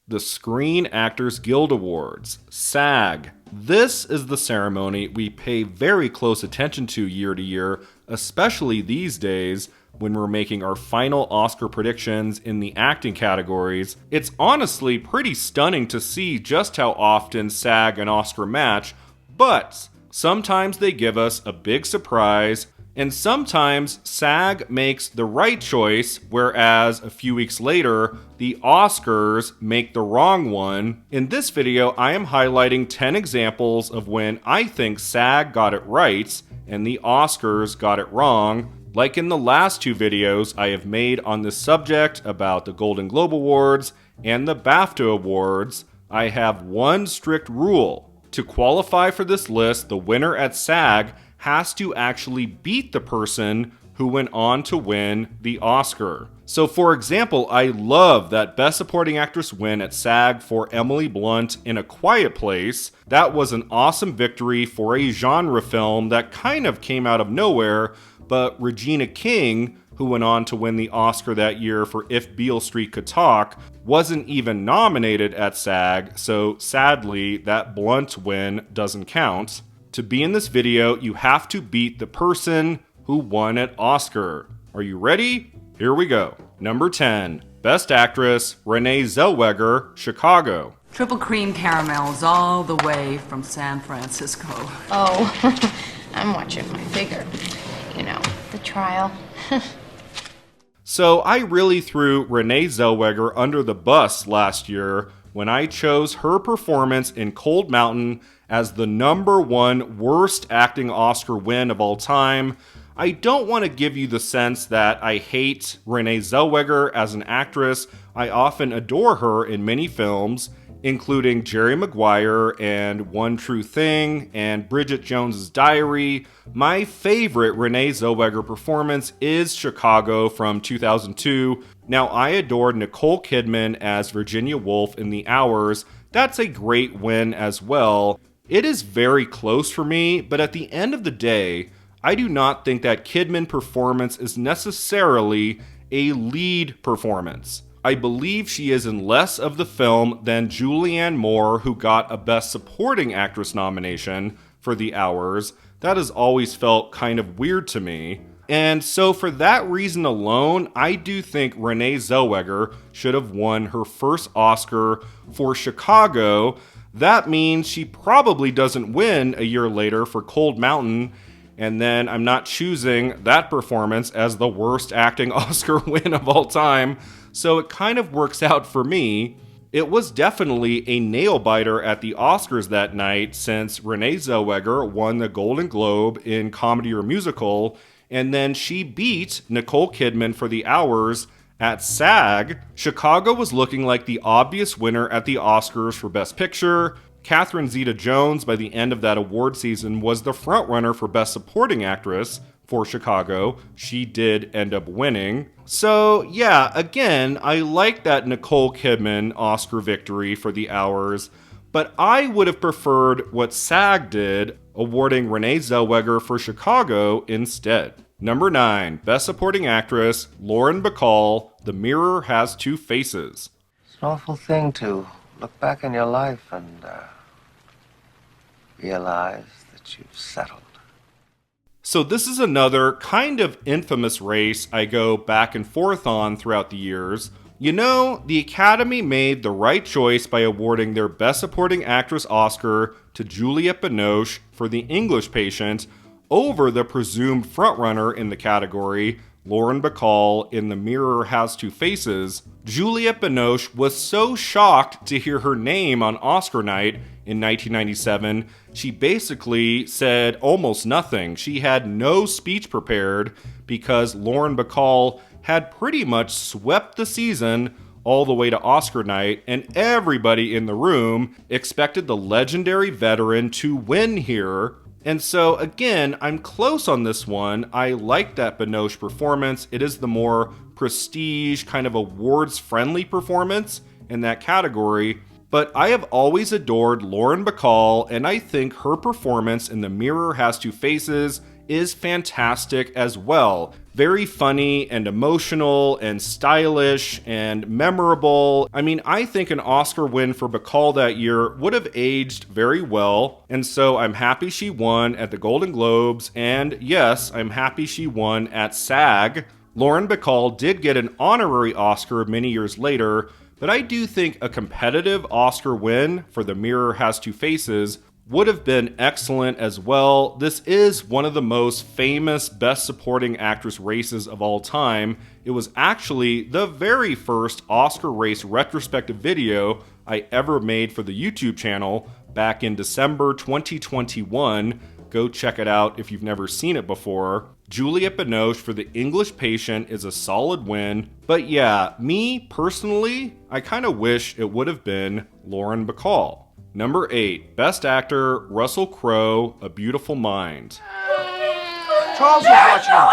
the Screen Actors Guild Awards, SAG. This is the ceremony we pay very close attention to year, especially these days when we're making our final Oscar predictions in the acting categories. It's honestly pretty stunning to see just how often SAG and Oscar match, but sometimes they give us a big surprise, and sometimes SAG makes the right choice, whereas a few weeks later, the Oscars make the wrong one. In this video, I am highlighting 10 examples of when I think SAG got it right and the Oscars got it wrong. Like in the last two videos I have made on this subject about the Golden Globe Awards and the BAFTA Awards, I have one strict rule. To qualify for this list, the winner at SAG has to actually beat the person who went on to win the Oscar. So for example, I love that Best Supporting Actress win at SAG for Emily Blunt in A Quiet Place. That was an awesome victory for a genre film that kind of came out of nowhere, but Regina King, who went on to win the Oscar that year for If Beale Street Could Talk, wasn't even nominated at SAG, so sadly that Blunt win doesn't count. To be in this video, you have to beat the person who won at Oscar. Are you ready? Here we go. Number 10, Best Actress, Renee Zellweger, Chicago. Triple cream caramels all the way from San Francisco. Oh, I'm watching my figure. You know, the trial. So I really threw Renee Zellweger under the bus last year when I chose her performance in Cold Mountain as the #1 worst acting Oscar win of all time. I don't want to give you the sense that I hate Renee Zellweger as an actress. I often adore her in many films, including Jerry Maguire and One True Thing and Bridget Jones's Diary. My favorite Renee Zellweger performance is Chicago from 2002. Now, I adored Nicole Kidman as Virginia Woolf in The Hours. That's a great win as well. It is very close for me, but at the end of the day, I do not think that Kidman performance is necessarily a lead performance. I believe she is in less of the film than Julianne Moore, who got a Best Supporting Actress nomination for The Hours. That has always felt kind of weird to me. And so for that reason alone, I do think Renee Zellweger should have won her first Oscar for Chicago. That means she probably doesn't win a year later for Cold Mountain, and then I'm not choosing that performance as the worst acting Oscar win of all time, so it kind of works out for me. It was definitely a nail-biter at the Oscars that night, since Renee Zellweger won the Golden Globe in Comedy or Musical, and then she beat Nicole Kidman for The Hours at SAG. Chicago was looking like the obvious winner at the Oscars for Best Picture. Catherine Zeta-Jones, by the end of that award season, was the frontrunner for Best Supporting Actress for Chicago. She did end up winning. So yeah, again, I like that Nicole Kidman Oscar victory for The Hours, but I would have preferred what SAG did, awarding Renee Zellweger for Chicago instead. Number 9, Best Supporting Actress, Lauren Bacall, The Mirror Has Two Faces. It's an awful thing to look back in your life and realize that you've settled. So this is another kind of infamous race I go back and forth on throughout the years. You know, the Academy made the right choice by awarding their Best Supporting Actress Oscar to Juliette Binoche for The English Patient over the presumed frontrunner in the category, Lauren Bacall in The Mirror Has Two Faces. Juliette Binoche was so shocked to hear her name on Oscar night in 1997, she basically said almost nothing. She had no speech prepared because Lauren Bacall had pretty much swept the season all the way to Oscar night, and everybody in the room expected the legendary veteran to win here. And so again, I'm close on this one. I like that Binoche performance. It is the more prestige, kind of awards-friendly performance in that category. But I have always adored Lauren Bacall, and I think her performance in The Mirror Has Two Faces is fantastic as well. very funny and emotional and stylish and memorable. I mean, I think an Oscar win for Bacall that year would have aged very well, and so I'm happy she won at the Golden Globes, and yes, I'm happy she won at SAG. Lauren Bacall did get an honorary Oscar many years later, but I do think a competitive Oscar win for The Mirror Has Two Faces would have been excellent as well. This is one of the most famous Best Supporting Actress races of all time. It was actually the very first Oscar race retrospective video I ever made for the YouTube channel back in December 2021. Go check it out if you've never seen it before. Juliette Binoche for The English Patient is a solid win, but yeah, me personally, I kind of wish it would have been Lauren Bacall. Number 8, Best Actor, Russell Crowe, A Beautiful Mind. Charles is watching him.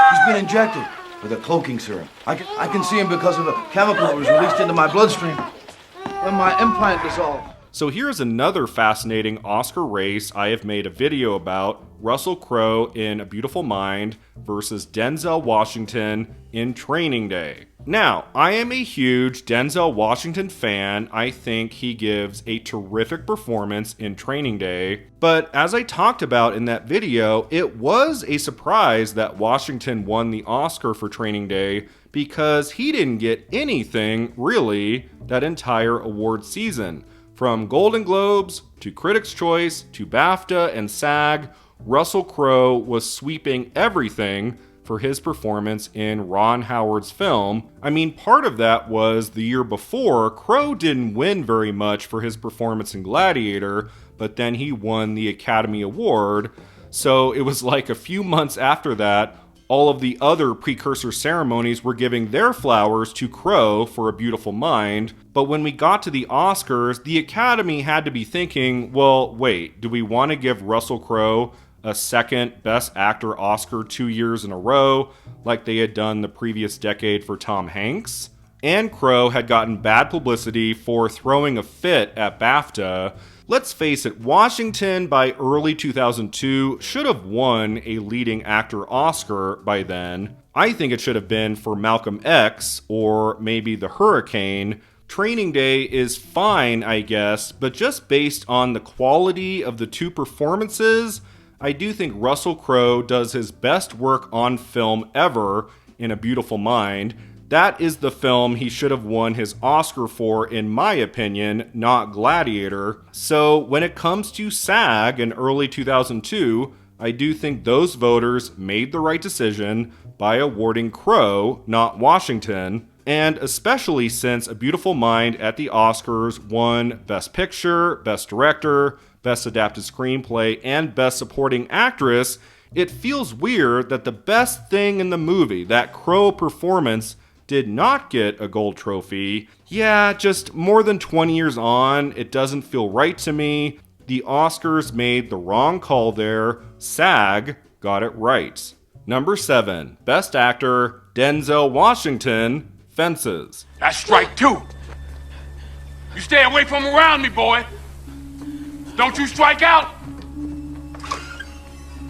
He's been injected with a cloaking serum. I can see him because of a chemical that was released into my bloodstream when my implant dissolved. So here's another fascinating Oscar race I have made a video about: Russell Crowe in A Beautiful Mind versus Denzel Washington in Training Day. Now, I am a huge Denzel Washington fan. I think he gives a terrific performance in Training Day. But as I talked about in that video, it was a surprise that Washington won the Oscar for Training Day because he didn't get anything, really, that entire award season. From Golden Globes to Critics' Choice to BAFTA and SAG, Russell Crowe was sweeping everything for his performance in Ron Howard's film. I mean, part of that was the year before, Crowe didn't win very much for his performance in Gladiator, but then he won the Academy Award. So it was like a few months after that, all of the other precursor ceremonies were giving their flowers to Crowe for A Beautiful Mind. But when we got to the Oscars, the Academy had to be thinking, well, wait, do we want to give Russell Crowe a second Best Actor Oscar 2 years in a row, like they had done the previous decade for Tom Hanks? And Crowe had gotten bad publicity for throwing a fit at BAFTA. Let's face it, Washington by early 2002 should have won a leading actor Oscar by then. I think it should have been for Malcolm X or maybe The Hurricane. Training Day is fine, I guess, but just based on the quality of the two performances, I do think Russell Crowe does his best work on film ever in A Beautiful Mind. That is the film he should have won his Oscar for, in my opinion, not Gladiator. So when it comes to SAG in early 2002, I do think those voters made the right decision by awarding Crowe, not Washington. And especially since A Beautiful Mind at the Oscars won Best Picture, Best Director, Best Adapted Screenplay, and Best Supporting Actress, it feels weird that the best thing in the movie, that Crowe performance, did not get a gold trophy. Yeah, just more than 20 years on, it doesn't feel right to me. The Oscars made the wrong call there. SAG got it right. Number 7, Best Actor, Denzel Washington, Fences. That's strike 2. You stay away from around me, boy. Don't you strike out.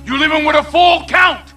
You living with a full count.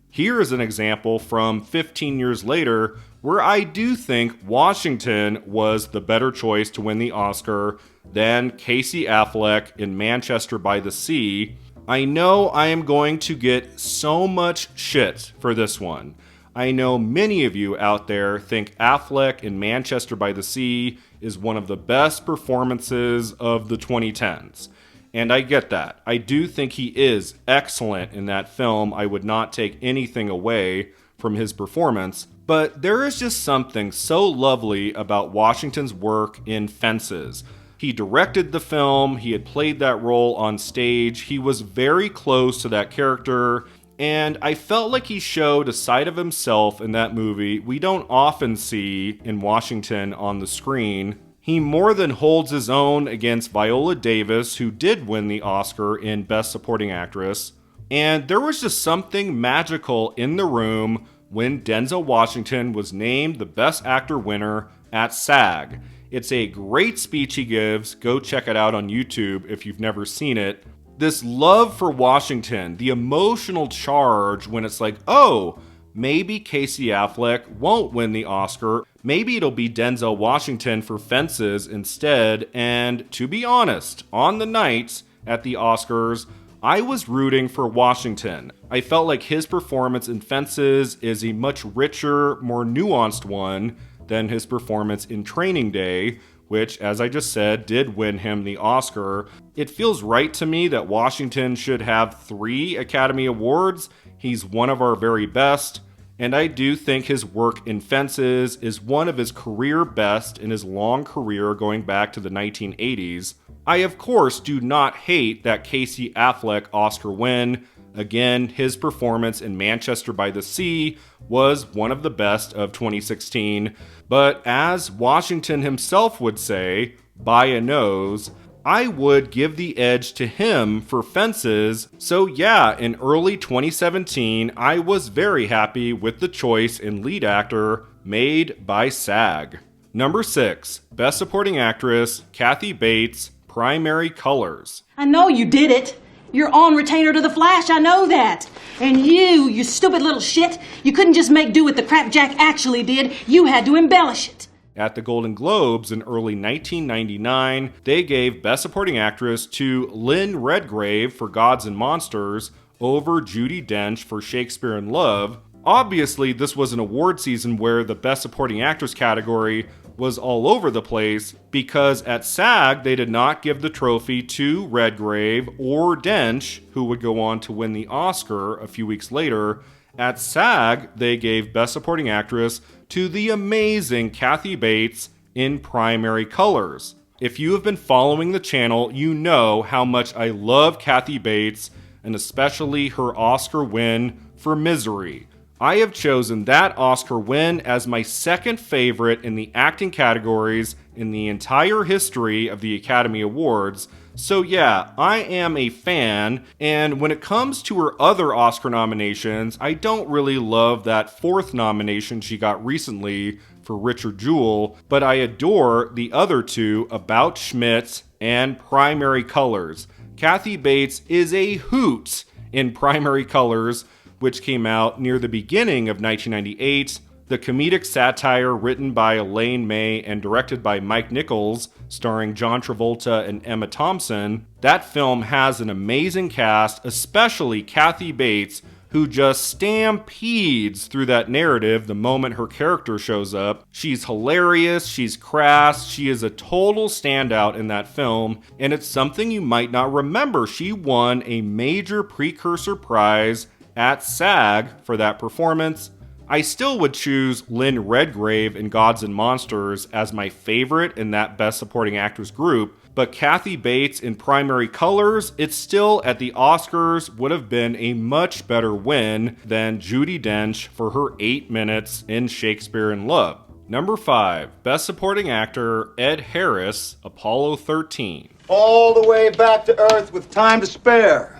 Here is an example from 15 years later where I do think Washington was the better choice to win the Oscar than Casey Affleck in Manchester by the Sea. I know I am going to get so much shit for this one. I know many of you out there think Affleck in Manchester by the Sea is one of the best performances of the 2010s. And I get that. I do think he is excellent in that film. I would not take anything away from his performance. But there is just something so lovely about Washington's work in Fences. He directed the film, he had played that role on stage, he was very close to that character, and I felt like he showed a side of himself in that movie we don't often see in Washington on the screen. He more than holds his own against Viola Davis, who did win the Oscar in Best Supporting Actress, and there was just something magical in the room when Denzel Washington was named the Best Actor winner at SAG. It's a great speech he gives. Go check it out on YouTube if you've never seen it. This love for Washington, the emotional charge when it's like, oh, maybe Casey Affleck won't win the Oscar. Maybe it'll be Denzel Washington for Fences instead. And to be honest, on the night at the Oscars, I was rooting for Washington. I felt like his performance in Fences is a much richer, more nuanced one than his performance in Training Day, which, as I just said, did win him the Oscar. It feels right to me that Washington should have 3 Academy Awards. He's one of our very best, and I do think his work in Fences is one of his career best in his long career going back to the 1980s. I, of course, do not hate that Casey Affleck Oscar win. Again, his performance in Manchester by the Sea was one of the best of 2016. But as Washington himself would say, by a nose, I would give the edge to him for Fences. So yeah, in early 2017, I was very happy with the choice in lead actor made by SAG. Number 6, Best Supporting Actress, Kathy Bates, Primary Colors. I know you did it. You're on retainer to the Flash, I know that. And you stupid little shit, you couldn't just make do with the crap Jack actually did. You had to embellish it. At the Golden Globes in early 1999, they gave Best Supporting Actress to Lynn Redgrave for Gods and Monsters over Judi Dench for Shakespeare in Love. Obviously, this was an award season where the Best Supporting Actress category was all over the place because at SAG they did not give the trophy to Redgrave or Dench, who would go on to win the Oscar a few weeks later. At SAG, they gave Best Supporting Actress to the amazing Kathy Bates in Primary Colors. If you have been following the channel, you know how much I love Kathy Bates, and especially her Oscar win for Misery. I have chosen that Oscar win as my second favorite in the acting categories in the entire history of the Academy Awards. So yeah, I am a fan, and when it comes to her other Oscar nominations, I don't really love that 4th nomination she got recently for Richard Jewell, but I adore the other 2, About Schmidt and Primary Colors. Kathy Bates is a hoot in Primary Colors, which came out near the beginning of 1998. The comedic satire written by Elaine May and directed by Mike Nichols, starring John Travolta and Emma Thompson. That film has an amazing cast, especially Kathy Bates, who just stampedes through that narrative the moment her character shows up. She's hilarious, she's crass, she is a total standout in that film, and it's something you might not remember. She won a major precursor prize at SAG for that performance. I still would choose Lynn Redgrave in Gods and Monsters as my favorite in that Best Supporting Actress group, but Kathy Bates in Primary Colors, it's still at the Oscars would have been a much better win than Judi Dench for her 8 minutes in Shakespeare in Love. Number 5, Best Supporting Actor, Ed Harris, Apollo 13. All the way back to Earth with time to spare.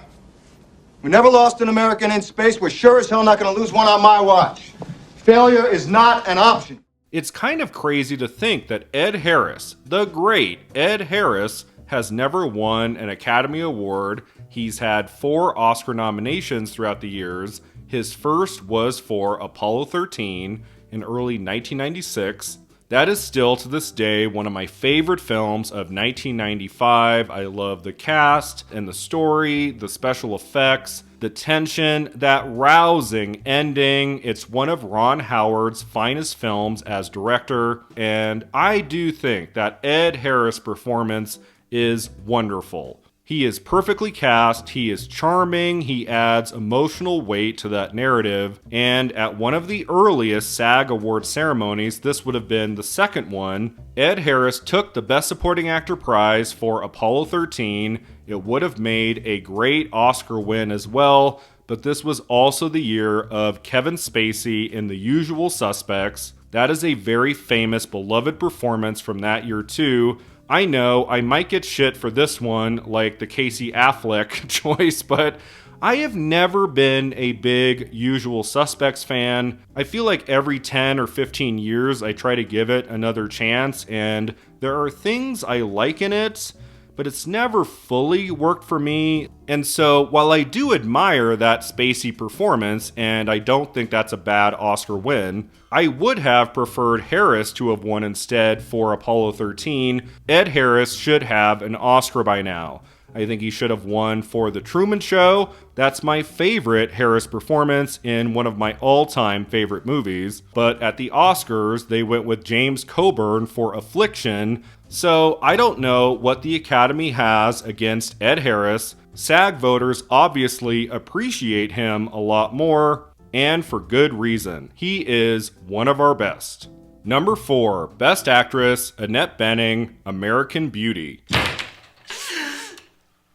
We never lost an American in space. We're sure as hell not going to lose one on my watch. Failure is not an option. It's kind of crazy to think that Ed Harris, the great Ed Harris, has never won an Academy Award. He's had 4 Oscar nominations throughout the years. His first was for Apollo 13 in early 1996. That is still to this day one of my favorite films of 1995. I love the cast and the story, the special effects, the tension, that rousing ending. It's one of Ron Howard's finest films as director, and I do think that Ed Harris' performance is wonderful. He is perfectly cast, he is charming, he adds emotional weight to that narrative, and at one of the earliest SAG Award ceremonies, this would have been the second one, Ed Harris took the Best Supporting Actor prize for Apollo 13. It would have made a great Oscar win as well, but this was also the year of Kevin Spacey in The Usual Suspects. That is a very famous, beloved performance from that year too. I know I might get shit for this one, like the Casey Affleck choice, but I have never been a big Usual Suspects fan. I feel like every 10 or 15 years I try to give it another chance, and there are things I like in it, but it's never fully worked for me. And so while I do admire that spacey performance, and I don't think that's a bad Oscar win, I would have preferred Harris to have won instead for Apollo 13. Ed Harris should have an Oscar by now. I think he should have won for The Truman Show. That's my favorite Harris performance in one of my all-time favorite movies. But at the Oscars, they went with James Coburn for Affliction. So I don't know what the Academy has against Ed Harris. SAG voters obviously appreciate him a lot more, and for good reason. He is one of our best. Number 4, Best Actress, Annette Bening, American Beauty.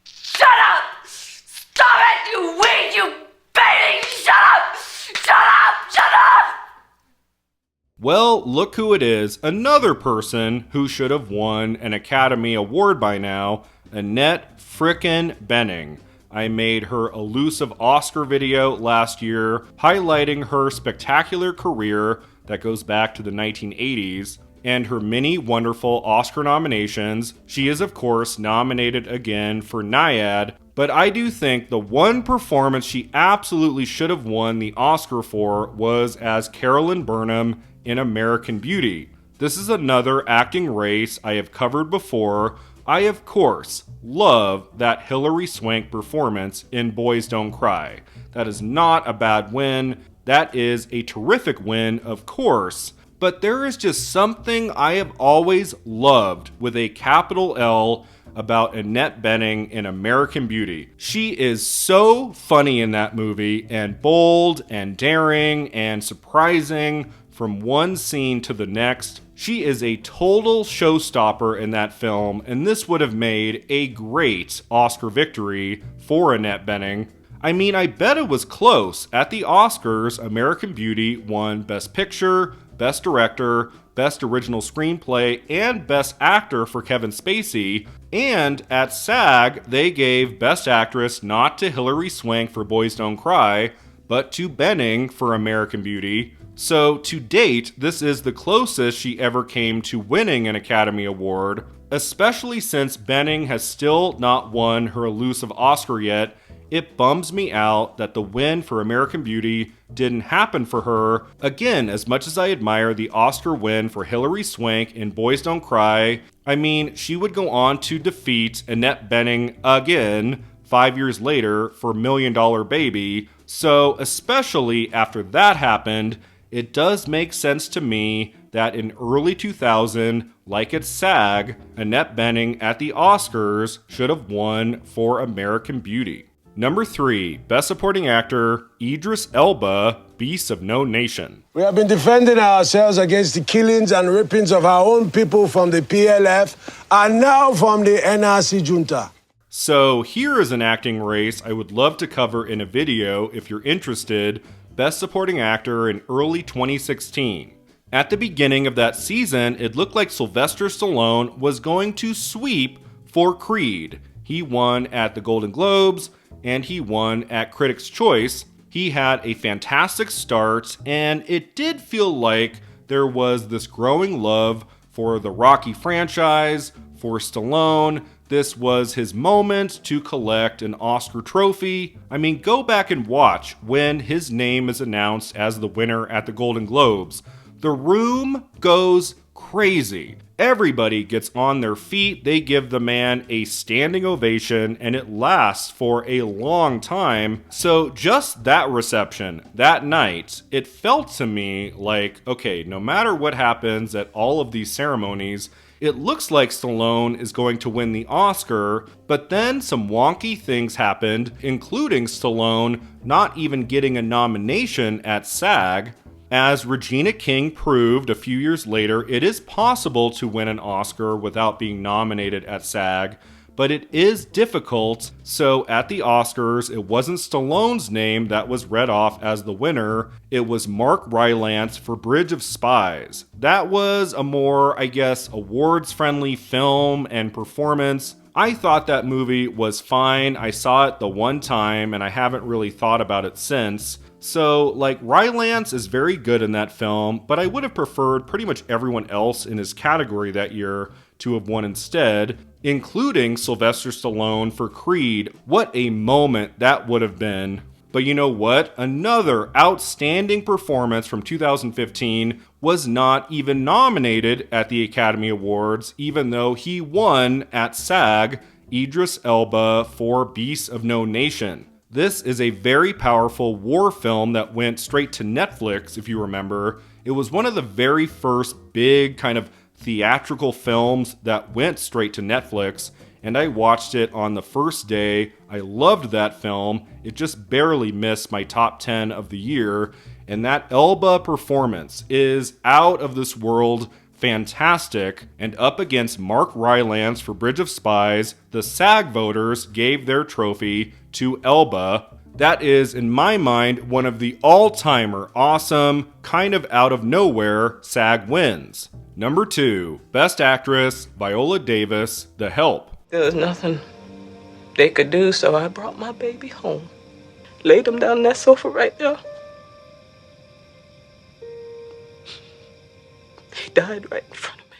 Shut up! Stop it, you weed, you baby! Shut up! Shut up! Shut up! Well, look who it is. Another person who should have won an Academy Award by now, Annette frickin' Bening. I made her Elusive Oscar video last year, highlighting her spectacular career that goes back to the 1980s, and her many wonderful Oscar nominations. She is, of course, nominated again for Nyad, but I do think the one performance she absolutely should have won the Oscar for was as Carolyn Burnham in American Beauty. This is another acting race I have covered before. I, of course, love that Hilary Swank performance in Boys Don't Cry. That is not a bad win. That is a terrific win, of course. But there is just something I have always loved with a capital L about Annette Bening in American Beauty. She is so funny in that movie, and bold and daring and surprising from one scene to the next. She is a total showstopper in that film, and this would have made a great Oscar victory for Annette Bening. I mean, I bet it was close. At the Oscars, American Beauty won Best Picture, Best Director, Best Original Screenplay, and Best Actor for Kevin Spacey. And at SAG, they gave Best Actress not to Hilary Swank for Boys Don't Cry, but to Bening for American Beauty. So to date, this is the closest she ever came to winning an Academy Award, especially since Bening has still not won her elusive Oscar yet. It bums me out that the win for American Beauty didn't happen for her. Again, as much as I admire the Oscar win for Hilary Swank in Boys Don't Cry, I mean, she would go on to defeat Annette Bening again 5 years later for $1 Million Baby. So especially after that happened, it does make sense to me that in early 2000, like at SAG, Annette Bening at the Oscars should have won for American Beauty. Number 3, Best Supporting Actor, Idris Elba, Beasts of No Nation. We have been defending ourselves against the killings and rapings of our own people from the PLF and now from the NRC junta. So here is an acting race I would love to cover in a video if you're interested. Best Supporting Actor in early 2016. At the beginning of that season, it looked like Sylvester Stallone was going to sweep for Creed. He won at the Golden Globes, and he won at Critics' Choice. He had a fantastic start, and it did feel like there was this growing love for the Rocky franchise, for Stallone. This was his moment to collect an Oscar trophy. I mean, go back and watch when his name is announced as the winner at the Golden Globes. The room goes crazy. Everybody gets on their feet. They give the man a standing ovation, and it lasts for a long time. So just that reception, that night, it felt to me like, okay, no matter what happens at all of these ceremonies, it looks like Stallone is going to win the Oscar, but then some wonky things happened, including Stallone not even getting a nomination at SAG. As Regina King proved a few years later, it is possible to win an Oscar without being nominated at SAG, but it is difficult. So at the Oscars, it wasn't Stallone's name that was read off as the winner. It was Mark Rylance for Bridge of Spies. That was a more, I guess, awards-friendly film and performance. I thought that movie was fine. I saw it the one time, and I haven't really thought about it since. So, like, Rylance is very good in that film, but I would have preferred pretty much everyone else in his category that year to have won instead, including Sylvester Stallone for Creed. What a moment that would have been. But you know what? Another outstanding performance from 2015 was not even nominated at the Academy Awards, even though he won at SAG, Idris Elba for Beasts of No Nation. This is a very powerful war film that went straight to Netflix, if you remember. It was one of the very first big kind of theatrical films that went straight to Netflix, and I watched it on the first day. I loved that film. It just barely missed my top 10 of the year, and that Elba performance is out of this world fantastic, and up against Mark Rylance for Bridge of Spies, the SAG voters gave their trophy to Elba. That is, in my mind, one of the all-timer awesome, kind of out of nowhere SAG wins. Number 2, Best Actress, Viola Davis, The Help. There was nothing they could do, so I brought my baby home. Laid him down on that sofa right there. He died right in front of me.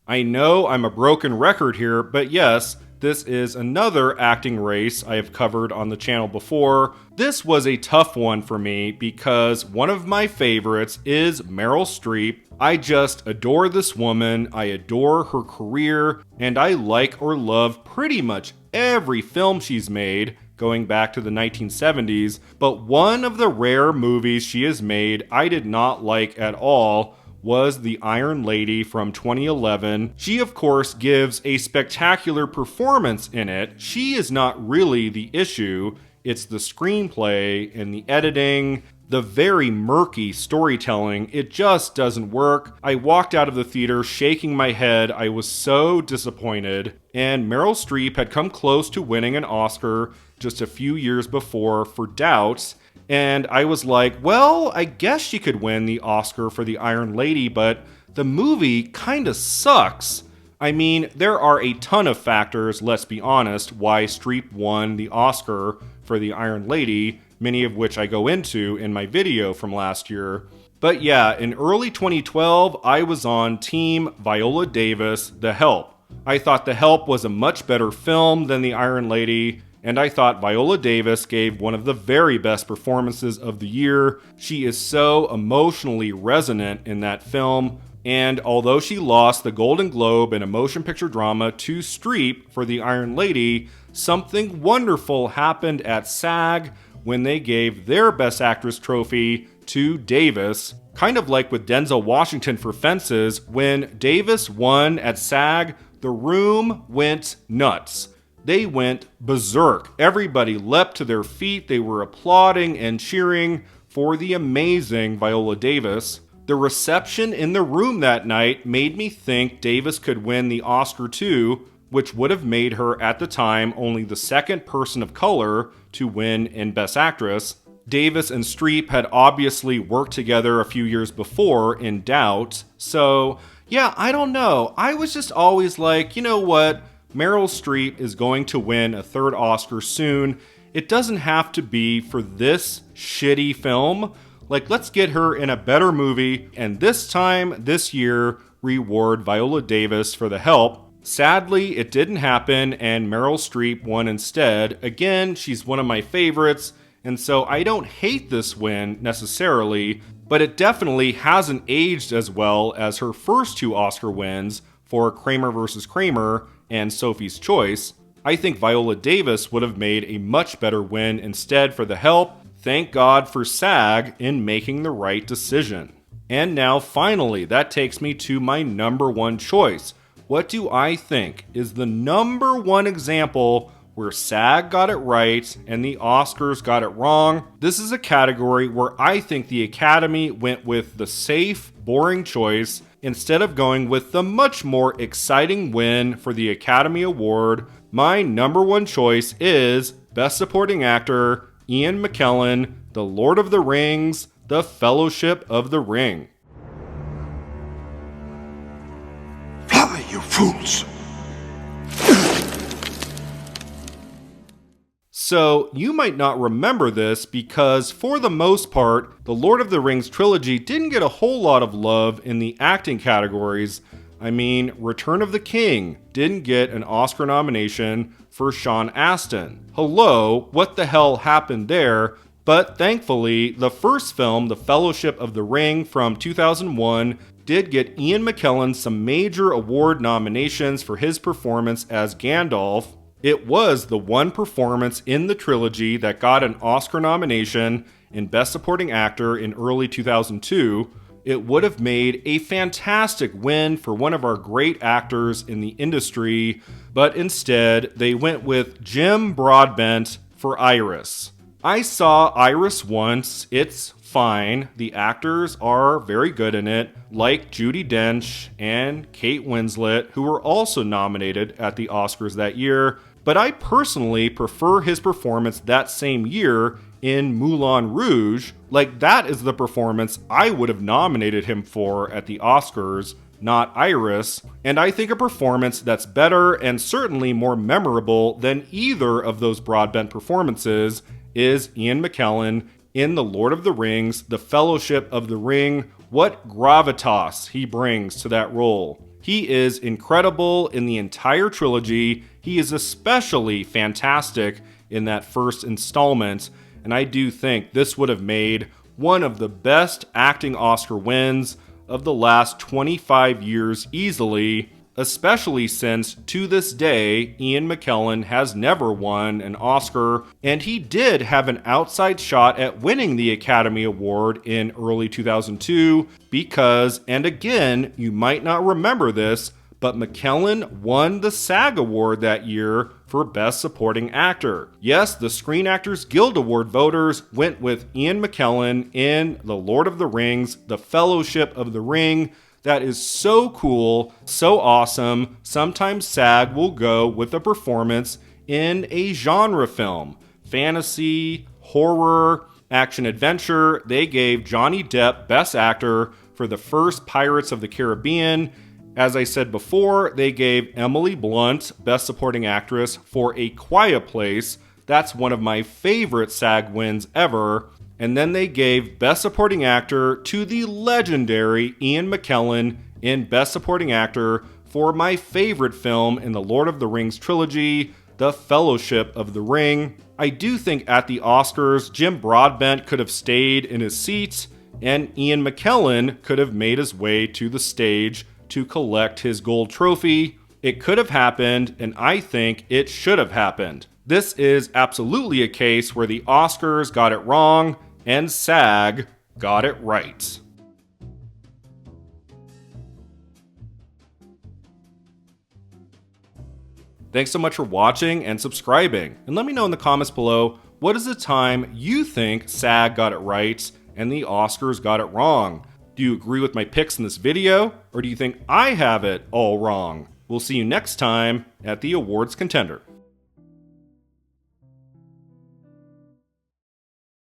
I know I'm a broken record here, but yes, this is another acting race I have covered on the channel before. This was a tough one for me because one of my favorites is Meryl Streep. I just adore this woman, I adore her career, and I like or love pretty much every film she's made, going back to the 1970s, but one of the rare movies she has made I did not like at all was The Iron Lady from 2011. She, of course, gives a spectacular performance in it. She is not really the issue. It's the screenplay and the editing, the very murky storytelling. It just doesn't work. I walked out of the theater shaking my head. I was so disappointed. And Meryl Streep had come close to winning an Oscar just a few years before for Doubts. And I was like, well, I guess she could win the Oscar for The Iron Lady, but the movie kinda sucks. I mean, there are a ton of factors, let's be honest, why Streep won the Oscar for The Iron Lady, many of which I go into in my video from last year. But yeah, in early 2012, I was on Team Viola Davis, The Help. I thought The Help was a much better film than The Iron Lady, and I thought Viola Davis gave one of the very best performances of the year. She is so emotionally resonant in that film, and although she lost the Golden Globe in a motion picture drama to Streep for The Iron Lady, something wonderful happened at SAG when they gave their Best Actress trophy to Davis. Kind of like with Denzel Washington for Fences, when Davis won at SAG, the room went nuts. They went berserk. Everybody leapt to their feet. They were applauding and cheering for the amazing Viola Davis. The reception in the room that night made me think Davis could win the Oscar too, which would have made her at the time only the second person of color to win in Best Actress. Davis and Streep had obviously worked together a few years before in Doubt. So yeah, I don't know. I was just always like, you know what? Meryl Streep is going to win a third Oscar soon. It doesn't have to be for this shitty film. Like, let's get her in a better movie, and this time, this year, reward Viola Davis for The Help. Sadly, it didn't happen, and Meryl Streep won instead. Again, she's one of my favorites, and so I don't hate this win necessarily, but it definitely hasn't aged as well as her first two Oscar wins for Kramer vs. Kramer and Sophie's Choice. I think Viola Davis would have made a much better win instead for The Help. Thank God for SAG in making the right decision. And now finally, that takes me to my number one choice. What do I think is the number one example where SAG got it right and the Oscars got it wrong? This is a category where I think the Academy went with the safe, boring choice instead of going with the much more exciting win for the Academy Award. My number one choice is Best Supporting Actor, Ian McKellen, The Lord of the Rings, The Fellowship of the Ring. Fly, you fools! So, you might not remember this because, for the most part, the Lord of the Rings trilogy didn't get a whole lot of love in the acting categories. I mean, Return of the King didn't get an Oscar nomination for Sean Astin. Hello, what the hell happened there? But thankfully, the first film, The Fellowship of the Ring from 2001, did get Ian McKellen some major award nominations for his performance as Gandalf. It was the one performance in the trilogy that got an Oscar nomination in Best Supporting Actor in early 2002. It would have made a fantastic win for one of our great actors in the industry, but instead they went with Jim Broadbent for Iris. I saw Iris once. It's fine. The actors are very good in it, like Judi Dench and Kate Winslet, who were also nominated at the Oscars that year, but I personally prefer his performance that same year in Moulin Rouge. Like, that is the performance I would have nominated him for at the Oscars, not Iris, and I think a performance that's better and certainly more memorable than either of those Broadbent performances is Ian McKellen in The Lord of the Rings, The Fellowship of the Ring. What gravitas he brings to that role. He is incredible in the entire trilogy. He is especially fantastic in that first installment, and I do think this would have made one of the best acting Oscar wins of the last 25 years easily, especially since to this day Ian McKellen has never won an Oscar, and he did have an outside shot at winning the Academy Award in early 2002 because, and again, you might not remember this, but McKellen won the SAG Award that year for Best Supporting Actor. Yes, the Screen Actors Guild Award voters went with Ian McKellen in The Lord of the Rings, The Fellowship of the Ring. That is so cool, so awesome. Sometimes SAG will go with a performance in a genre film. Fantasy, horror, action-adventure. They gave Johnny Depp Best Actor for the first Pirates of the Caribbean. As I said before, they gave Emily Blunt Best Supporting Actress for A Quiet Place. That's one of my favorite SAG wins ever. And then they gave Best Supporting Actor to the legendary Ian McKellen in Best Supporting Actor for my favorite film in the Lord of the Rings trilogy, The Fellowship of the Ring. I do think at the Oscars, Jim Broadbent could have stayed in his seat, and Ian McKellen could have made his way to the stage to collect his gold trophy. It could have happened, and I think it should have happened. This is absolutely a case where the Oscars got it wrong, and SAG got it right. Thanks so much for watching and subscribing, and let me know in the comments below, what is the time you think SAG got it right and the Oscars got it wrong? Do you agree with my picks in this video, or do you think I have it all wrong? We'll see you next time at the Awards Contender.